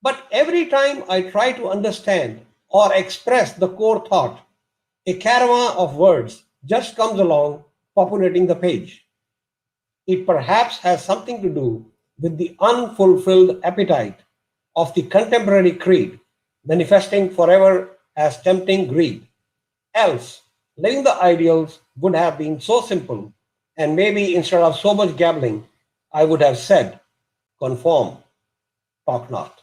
But every time I try to understand or express the core thought, a caravan of words just comes along, populating the page. It perhaps has something to do with the unfulfilled appetite of the contemporary creed, manifesting forever as tempting greed. Else, living the ideals would have been so simple, and maybe instead of so much gabbling, I would have said, conform, talk not.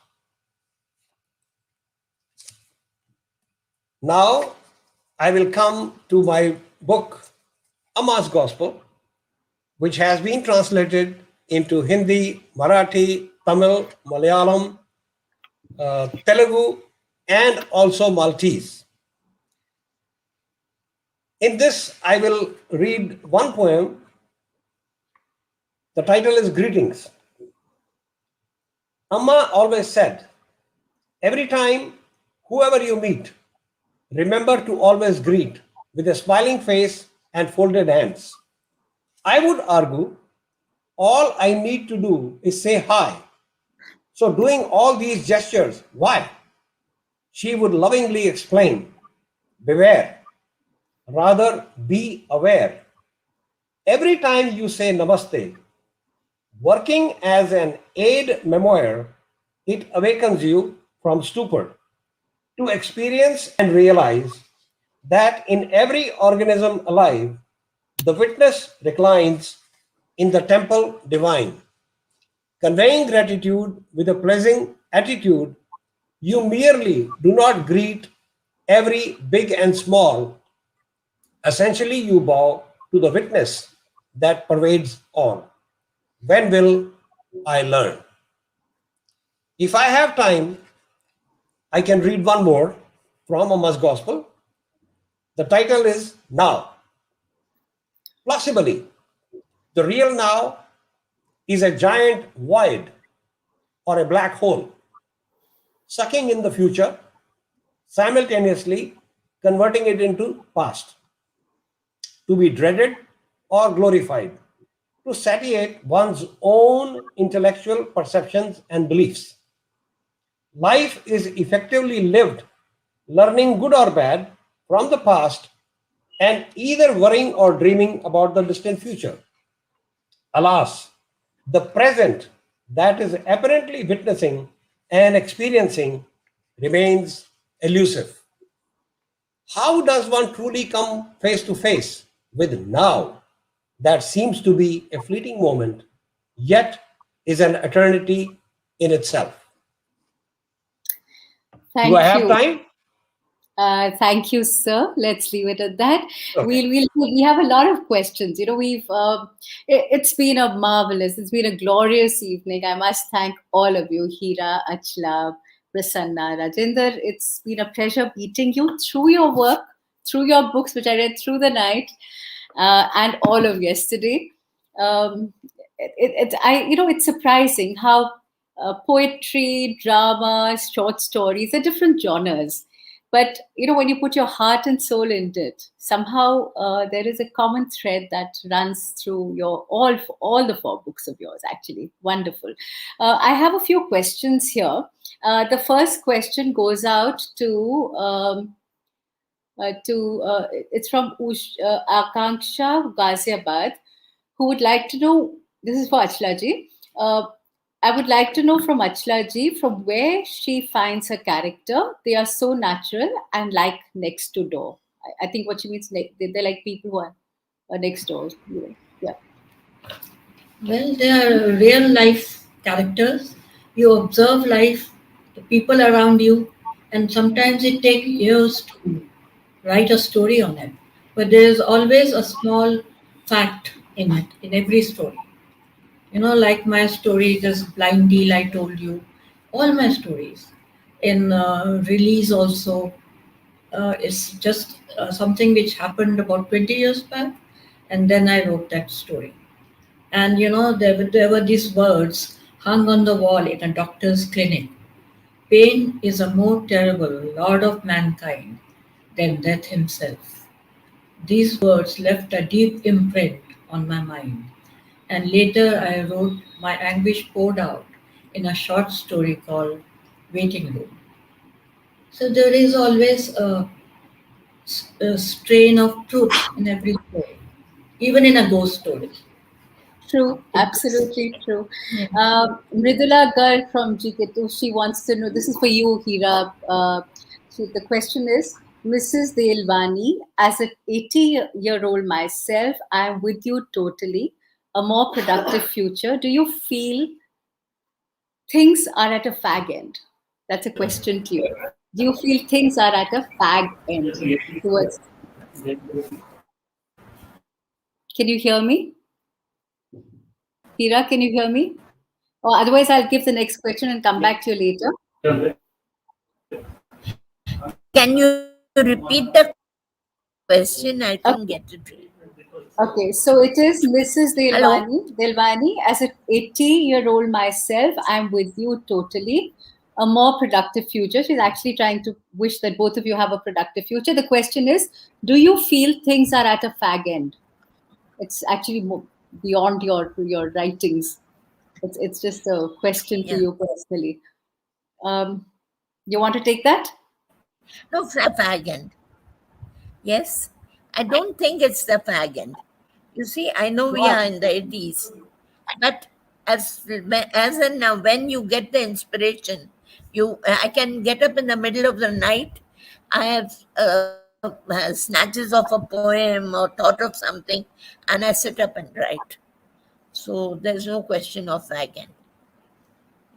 Now, I will come to my book, Amma's Gospel, which has been translated into Hindi, Marathi, Tamil, Malayalam, Telugu, and also Maltese. In this, I will read one poem. The title is Greetings. Amma always said, every time, whoever you meet, remember to always greet with a smiling face and folded hands. I would argue all I need to do is say hi. So doing all these gestures, why? She would lovingly explain, beware, rather be aware. Every time you say namaste, working as an aid memoir, it awakens you from stupor to experience and realize that in every organism alive, the witness reclines in the temple divine. Conveying gratitude with a pleasing attitude, you merely do not greet every big and small. Essentially, you bow to the witness that pervades all. When will I learn? If I have time, I can read one more from Amma's Gospel. The title is Now. Plausibly, the real now is a giant void or a black hole, sucking in the future, simultaneously converting it into past, to be dreaded or glorified, to satiate one's own intellectual perceptions and beliefs. Life is effectively lived, learning good or bad from the past and either worrying or dreaming about the distant future. Alas, the present that is apparently witnessing and experiencing remains elusive. How does one truly come face to face with now that seems to be a fleeting moment, yet is an eternity in itself? Thank Do I have you. time? Thank you, sir. Let's leave it at that. Okay. We have a lot of questions. You know, it's been a marvelous, it's been a glorious evening. I must thank all of you, Hira, Achla, Prasanna, Rajender. It's been a pleasure meeting you through your work, through your books, which I read through the night, and all of yesterday. Um, it's surprising how poetry, drama, short stories are different genres, but when you put your heart and soul into it, somehow there is a common thread that runs through your all the four books of yours. Actually, wonderful. I have a few questions here. The first question goes out to it's from Akanksha Ghaziabad, who would like to know. This is for Achla ji. I would like to know from Achla ji from where she finds her character. They are so natural and like next to door. I think what she means, they're like people who are next door. Yeah. Well, they are real life characters. You observe life, the people around you, and sometimes it takes years to write a story on it. But there is always a small fact in it, in every story. Like my story, this blind deal I told you, all my stories. In release also, it's just something which happened about 20 years back, and then I wrote that story. And there were these words hung on the wall in a doctor's clinic. Pain is a more terrible lord of mankind than death himself. These words left a deep imprint on my mind. And later I wrote my anguish poured out in a short story called Waiting Room. So there is always a strain of truth in every story, even in a ghost story. True, absolutely true. Yeah. Mridula girl from GK2, she wants to know, this is for you, Hira. The question is, Mrs. Dalwani, as an 80-year-old myself, I am with you totally. A more productive future. Do you feel things are at a fag end? That's a question to you. Do you feel things are at a fag end towards? Can you hear me? Hira, can you hear me? Or otherwise, I'll give the next question and come back to you later. Can you repeat the question? I couldn't get it. Okay, so it is Mrs. Hello? Dalwani, as an 80-year-old myself, I'm with you totally. A more productive future. She's actually trying to wish that both of you have a productive future. The question is, do you feel things are at a fag end? It's actually beyond your writings. It's just a question to Yeah. you personally. You want to take that? No, fag end. Yes. I don't think it's the fag end. You see, I know we are in the 80s, but as in now, when you get the inspiration, I can get up in the middle of the night. I have snatches of a poem or thought of something, and I sit up and write. So there's no question of fag end.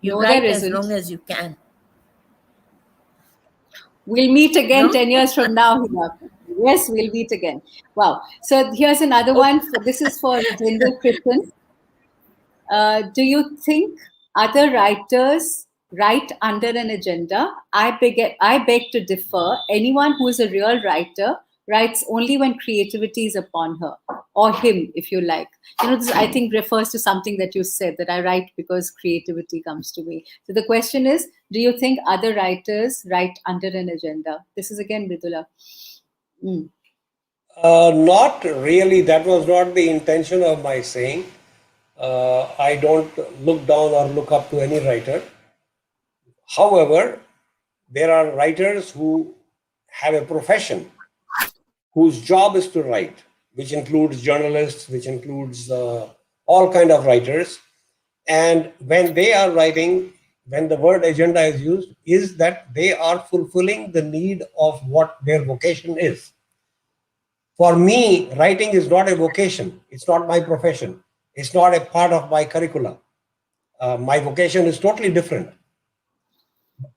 You No, write there as isn't. long as you can. We'll meet again No? 10 years from now, Hira. Yes, we'll meet again. Wow. So here's another one. This is for Rajender Krishan. Do you think other writers write under an agenda? I beg to differ. Anyone who is a real writer writes only when creativity is upon her or him, if you like. This I think refers to something that you said, that I write because creativity comes to me. So the question is, do you think other writers write under an agenda? This is again Mridula. Not really. That was not the intention of my saying. I don't look down or look up to any writer. However, there are writers who have a profession whose job is to write, which includes journalists, which includes all kind of writers. And when they are writing, when the word agenda is used, is that they are fulfilling the need of what their vocation is. For me, writing is not a vocation. It's not my profession. It's not a part of my curricula. My vocation is totally different.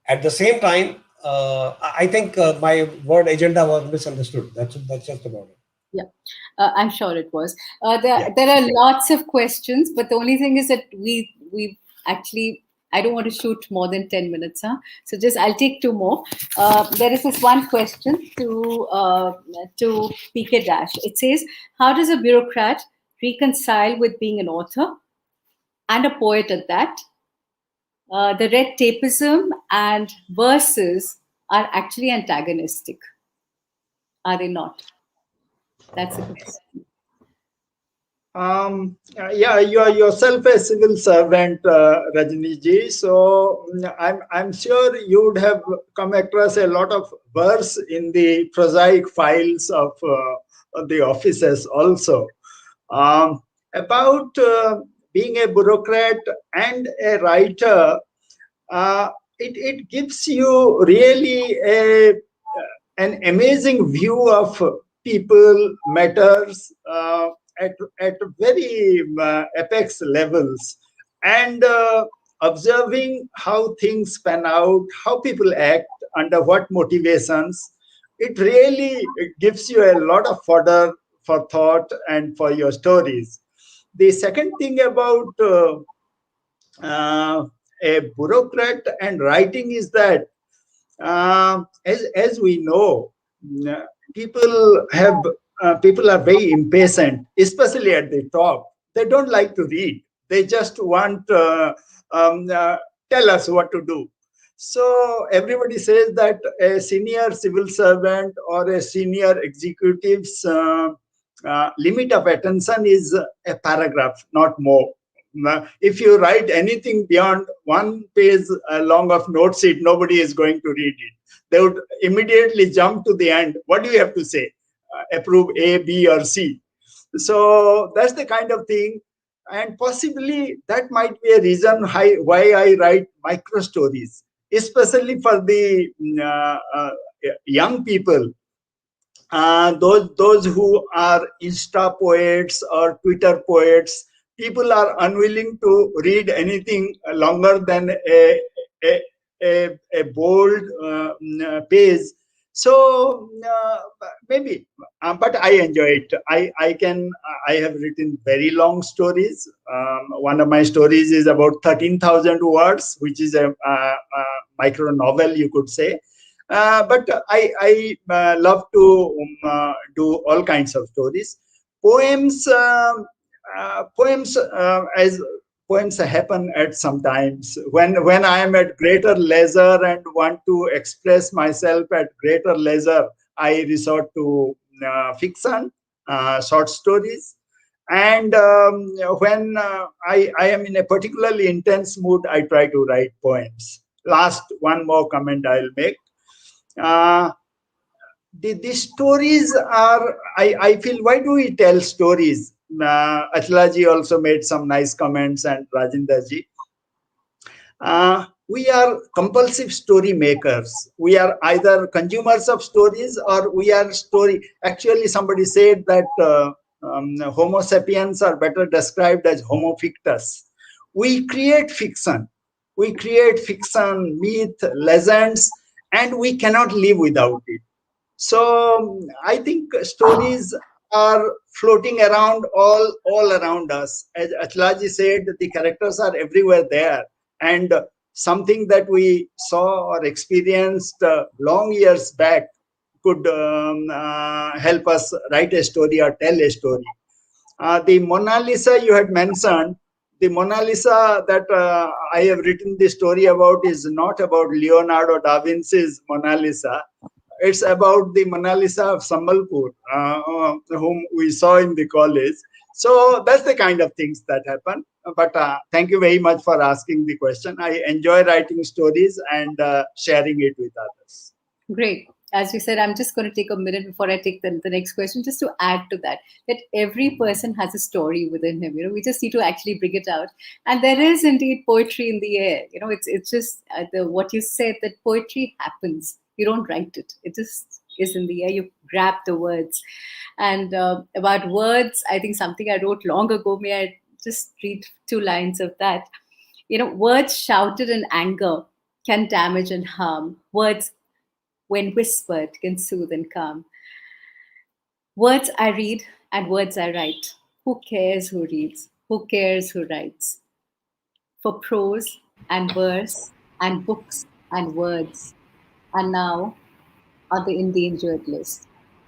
At the same time, I think my word agenda was misunderstood. That's just about it. Yeah, I'm sure it was. Yeah. There are lots of questions, but the only thing is that we actually, I don't want to shoot more than 10 minutes, huh? So just I'll take two more. There is this one question to PK Dash. It says, how does a bureaucrat reconcile with being an author and a poet at that? The red tapeism and verses are actually antagonistic, are they not? That's the question. Yeah, you are yourself a civil servant, Rajni ji. So I'm sure you would have come across a lot of verse in the prosaic files of the offices also. About being a bureaucrat and a writer, it gives you really an amazing view of people, matters at very apex levels, and observing how things pan out, how people act, under what motivations. It gives you a lot of fodder for thought and for your stories. The second thing about a bureaucrat and writing is that, as we know, mm, people are very impatient, especially at the top. They don't like to read. They just want um, uh, tell us what to do. So everybody says that a senior civil servant or a senior executive's limit of attention is a paragraph, not more. If you write anything beyond one page long of note sheet, nobody is going to read it. They would immediately jump to the end. What do you have to say? Approve A, B, or C. So that's the kind of thing. And possibly that might be a reason why I write micro stories, especially for the young people, those who are Insta poets or Twitter poets. People are unwilling to read anything longer than a, a bold page. So maybe, but I enjoy it. I have written very long stories. One of my stories is about 13,000 words, which is a micro novel, you could say. But I love to do all kinds of stories. Poems, as poems happen at sometimes when I am at greater leisure and want to express myself at greater leisure. I resort to fiction, short stories. And when I am in a particularly intense mood, I try to write poems. Last, one more comment I'll make. The stories are, I feel, why do we tell stories? Achla ji also made some nice comments, and Rajender ji. We are compulsive story makers. We are either consumers of stories or we are story. Actually, somebody said that Homo sapiens are better described as Homo fictus. We create fiction. We create fiction, myth, legends, and we cannot live without it. So I think stories are floating around all around us. As Achlaji said, the characters are everywhere there, and something that we saw or experienced long years back could help us write a story or tell a story. The Mona Lisa you had mentioned, the Mona Lisa that I have written the story about is not about Leonardo da Vinci's Mona Lisa. It's about the Mona Lisa of Sambalpur, whom we saw in the college. So that's the kind of things that happen. But thank you very much for asking the question. I enjoy writing stories and sharing it with others. Great. As you said, I'm just going to take a minute before I take the next question, just to add to that every person has a story within him. We just need to actually bring it out. And there is indeed poetry in the air. It's just what you said, that poetry happens. You don't write it. It just is in the air. You grab the words. And about words, I think something I wrote long ago, may I just read 2 lines of that? Words shouted in anger can damage and harm. Words when whispered can soothe and calm. Words I read and words I write. Who cares who reads? Who cares who writes? For prose and verse and books and words are now on the endangered list.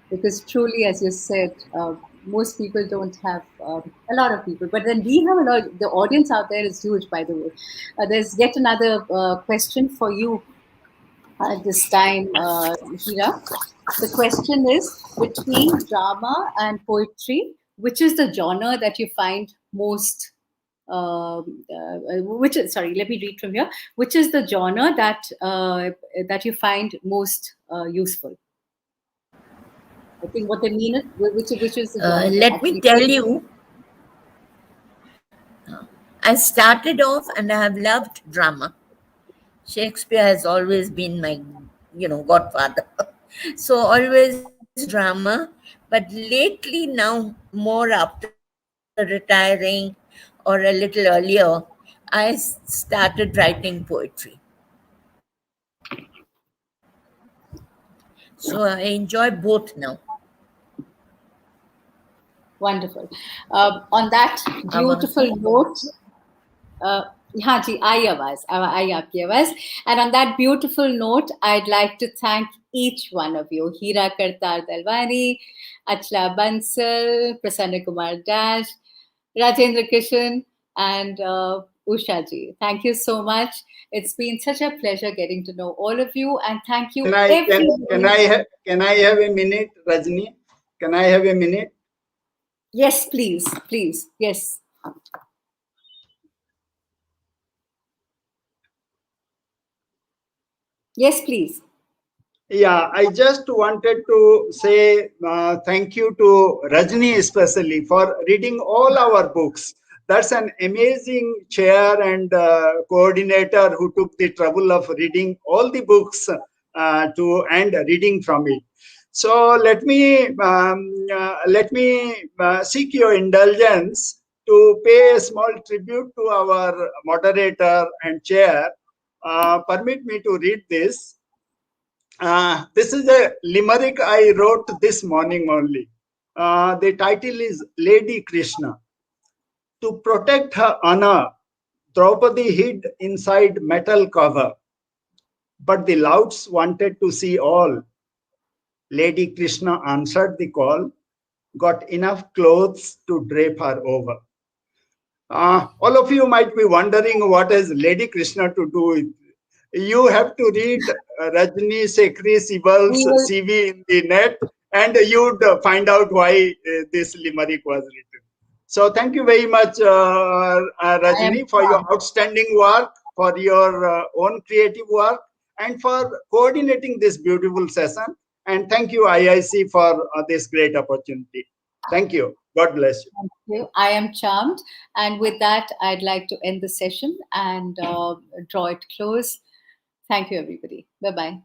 Because truly, as you said, most people don't have a lot of people, but then we have a lot. The audience out there is huge, by the way. There's yet another question for you this time, Hira. The question is, between drama and poetry, which is the genre that you find most which is, sorry, let me read from here. Which is the genre that you find most useful? I think what they mean is which is the genre that Let me tell you, I started off and I have loved drama. Shakespeare has always been my, godfather. So always drama. But lately now, more after retiring or a little earlier, I started writing poetry. So I enjoy both now. Wonderful. On that beautiful note, हाँ जी आई आपकी आवाज. And on that beautiful note, I'd like to thank each one of you: Hira, Kartar, Dalwani, Achla Bansal, Prasanna Kumar Dash, Rajender Krishan, and Usha ji. Thank you so much. It's been such a pleasure getting to know all of you, and thank you. Can I have a minute, Rajni? Can I have a minute? Yes, please, please. Yes. Yes, please. Yeah, I just wanted to say thank you to Rajni especially for reading all our books. That's an amazing chair and coordinator who took the trouble of reading all the books and reading from it. So let me seek your indulgence to pay a small tribute to our moderator and chair. Permit me to read this. This is a limerick I wrote this morning only. The title is Lady Krishna. To protect her honor, Draupadi hid inside metal cover. But the louds wanted to see all. Lady Krishna answered the call, got enough clothes to drape her over. All of you might be wondering what has Lady Krishna to do with. You have to read Rajni, Sekhri, Sibal's CV in the net, and you'd find out why this limerick was written. So thank you very much, Rajni, for your outstanding work, for your own creative work, and for coordinating this beautiful session. And thank you, IIC, for this great opportunity. Thank you. God bless you. Thank you. I am charmed. And with that, I'd like to end the session and draw it close. Thank you, everybody. Bye-bye.